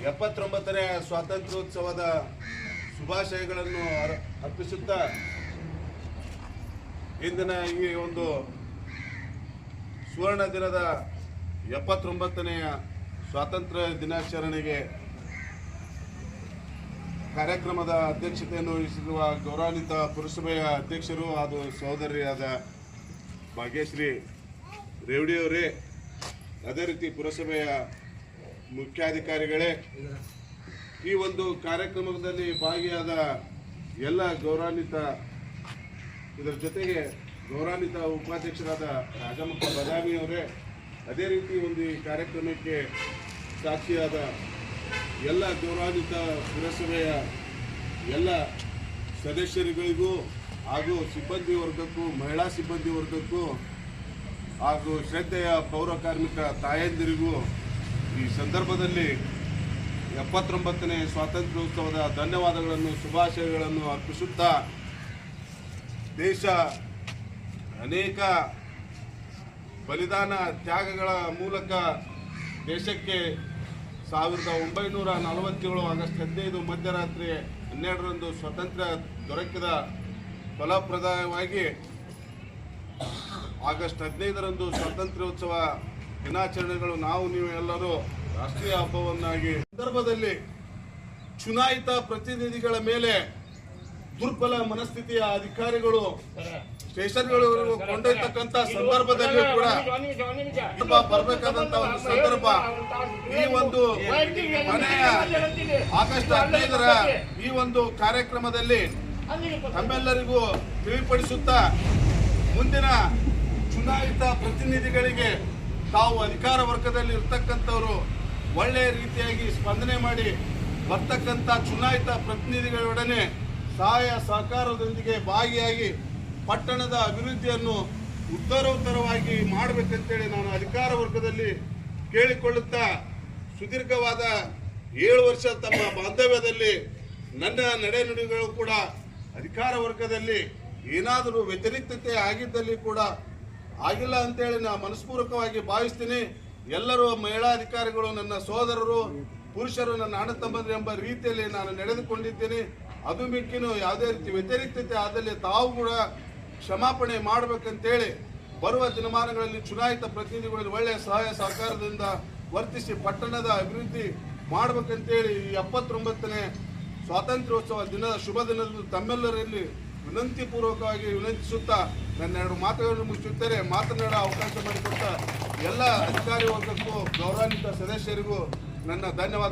79ನೇ ಸ್ವಾತಂತ್ರ್ಯೋತ್ಸವದ ಶುಭಾಶಯಗಳನ್ನು ಅರ್ಪಿಸುತ್ತಾ ಇಂದಿನ ಈ ಒಂದು ಸುವರ್ಣ ದಿನದ 79ನೇಯ ಸ್ವಾತಂತ್ರ್ಯ ದಿನಾಚರಣೆಗೆ ಕಾರ್ಯಕ್ರಮದ ಅಧ್ಯಕ್ಷತೆಯನ್ನು ವಹಿಸಿರುವ ಗೌರವಾನ್ವಿತ ಪುರಸಭೆಯ ಅಧ್ಯಕ್ಷರು ಹಾಗೂ ಸಹೋದರಿಯಾದ ಭಾಗ್ಯಶ್ರೀ ರೇವಡಿಯವರೇ, ಅದೇ ರೀತಿ ಪುರಸಭೆಯ ಮುಖ್ಯಾಧಿಕಾರಿಗಳೇ, ಈ ಒಂದು ಕಾರ್ಯಕ್ರಮದಲ್ಲಿ ಭಾಗಿಯಾದ ಎಲ್ಲ ಗೌರವಾನ್ವಿತ, ಇದರ ಜೊತೆಗೆ ಗೌರವಾನ್ವಿತ ಉಪಾಧ್ಯಕ್ಷರಾದ ರಾಜಮುಖ ಬದಾಮಿಯವರೇ, ಅದೇ ರೀತಿ ಒಂದು ಈ ಕಾರ್ಯಕ್ರಮಕ್ಕೆ ಸಾಕ್ಷಿಯಾದ ಎಲ್ಲ ಗೌರವಾನ್ವಿತ ಪುರಸಭೆಯ ಎಲ್ಲ ಸದಸ್ಯರುಗಳಿಗೂ ಹಾಗೂ ಸಿಬ್ಬಂದಿ ವರ್ಗಕ್ಕೂ, ಮಹಿಳಾ ಸಿಬ್ಬಂದಿ ವರ್ಗಕ್ಕೂ ಹಾಗೂ ಶ್ರದ್ಧೆಯ ಪೌರ ಕಾರ್ಮಿಕ ತಾಯಂದಿರಿಗೂ ಈ ಸಂದರ್ಭದಲ್ಲಿ 79ನೇ ಸ್ವಾತಂತ್ರ್ಯೋತ್ಸವದ ಧನ್ಯವಾದಗಳನ್ನು, ಶುಭಾಶಯಗಳನ್ನು ಅರ್ಪಿಸುತ್ತಾ, ದೇಶ ಅನೇಕ ಬಲಿದಾನ ತ್ಯಾಗಗಳ ಮೂಲಕ ದೇಶಕ್ಕೆ 1947 ಆಗಸ್ಟ್ 15 ಮಧ್ಯರಾತ್ರಿ 12ರಂದು ಸ್ವಾತಂತ್ರ್ಯ ದೊರಕಿದ ಫಲಪ್ರದವಾಗಿ ಆಗಸ್ಟ್ 15ರಂದು ಸ್ವಾತಂತ್ರ್ಯೋತ್ಸವ ದಿನಾಚರಣೆಗಳು ನಾವು ನೀವು ಎಲ್ಲರೂ ರಾಷ್ಟ್ರೀಯ ಹಬ್ಬವನ್ನಾಗಿ ಸಂದರ್ಭದಲ್ಲಿ ಚುನಾಯಿತ ಪ್ರತಿನಿಧಿಗಳ ಮೇಲೆ ದುರ್ಬಲ ಮನಸ್ಥಿತಿಯ ಅಧಿಕಾರಿಗಳು ಸ್ಟೇಷನ್ಗಳವರೆಗೂ ಕೊಂಡೊಯ್ತಕ್ಕಂಥ ಸಂದರ್ಭದಲ್ಲಿ ಕೂಡ ಬರಬೇಕಾದಂತ ಒಂದು ಸಂದರ್ಭ. ಈ ಒಂದು ಮನೆಯ ಆಗಸ್ಟ್ 15ರ ಈ ಒಂದು ಕಾರ್ಯಕ್ರಮದಲ್ಲಿ ತಮ್ಮೆಲ್ಲರಿಗೂ ತಿಳಿಪಡಿಸುತ್ತಾ, ಮುಂದಿನ ಚುನಾಯಿತ ಪ್ರತಿನಿಧಿಗಳಿಗೆ ತಾವು ಅಧಿಕಾರ ವರ್ಗದಲ್ಲಿ ಇರ್ತಕ್ಕಂಥವರು ಒಳ್ಳೆಯ ರೀತಿಯಾಗಿ ಸ್ಪಂದನೆ ಮಾಡಿ ಬರ್ತಕ್ಕಂಥ ಚುನಾಯಿತ ಪ್ರತಿನಿಧಿಗಳೊಡನೆ ಸಹಾಯ ಸಹಕಾರದೊಂದಿಗೆ ಭಾಗಿಯಾಗಿ ಪಟ್ಟಣದ ಅಭಿವೃದ್ಧಿಯನ್ನು ಉತ್ತರೋತ್ತರವಾಗಿ ಮಾಡಬೇಕಂತೇಳಿ ನಾನು ಅಧಿಕಾರ ವರ್ಗದಲ್ಲಿ ಕೇಳಿಕೊಳ್ಳುತ್ತಾ, ಸುದೀರ್ಘವಾದ 7 ವರ್ಷ ತಮ್ಮ ಬಾಂಧವ್ಯದಲ್ಲಿ ನನ್ನ ನಡೆನುಡಿಗಳು ಕೂಡ ಅಧಿಕಾರ ವರ್ಗದಲ್ಲಿ ಏನಾದರೂ ವ್ಯತಿರಿಕ್ತತೆ ಆಗಿದ್ದಲ್ಲಿ ಕೂಡ ಆಗಿಲ್ಲ ಅಂತೇಳಿ ನಾನು ಮನಸ್ಪೂರ್ವಕವಾಗಿ ಭಾವಿಸ್ತೀನಿ. ಎಲ್ಲರೂ ಮಹಿಳಾ ಅಧಿಕಾರಿಗಳು ನನ್ನ ಸೋದರರು, ಪುರುಷರು ನನ್ನ ಅಣ್ಣ ತಮ್ಮಂದ್ರು ಎಂಬ ರೀತಿಯಲ್ಲಿ ನಾನು ನಡೆದುಕೊಂಡಿದ್ದೀನಿ. ಅದು ಮಿಕ್ಕಿನೂ ಯಾವುದೇ ರೀತಿ ವ್ಯತಿರಿಕ್ತತೆ ಆದಲ್ಲಿ ತಾವು ಕೂಡ ಕ್ಷಮಾಪಣೆ ಮಾಡಬೇಕಂತೇಳಿ ಬರುವ ದಿನಮಾನಗಳಲ್ಲಿ ಚುನಾಯಿತ ಪ್ರತಿನಿಧಿಗಳಲ್ಲಿ ಒಳ್ಳೆಯ ಸಹಾಯ ಸಹಕಾರದಿಂದ ವರ್ತಿಸಿ ಪಟ್ಟಣದ ಅಭಿವೃದ್ಧಿ ಮಾಡಬೇಕಂತೇಳಿ ಈ 79ನೇ ಸ್ವಾತಂತ್ರ್ಯೋತ್ಸವ ದಿನದ ಶುಭ ದಿನದಂದು ತಮ್ಮೆಲ್ಲರಲ್ಲಿ ವಿನಂತಿಪೂರ್ವಕವಾಗಿ ವಿನಂತಿಸುತ್ತಾ ನನ್ನ 2 ಮಾತುಗಳನ್ನು ಮುಗಿಸುತ್ತೇನೆ. ಮಾತನಾಡೋ ಅವಕಾಶ ಮಾಡಿಕೊಟ್ಟ ಎಲ್ಲ ಅಧಿಕಾರಿ ವರ್ಗಕ್ಕೂ, ಗೌರವಾನ್ವಿತ ಸದಸ್ಯರಿಗೂ ನನ್ನ ಧನ್ಯವಾದಗಳು.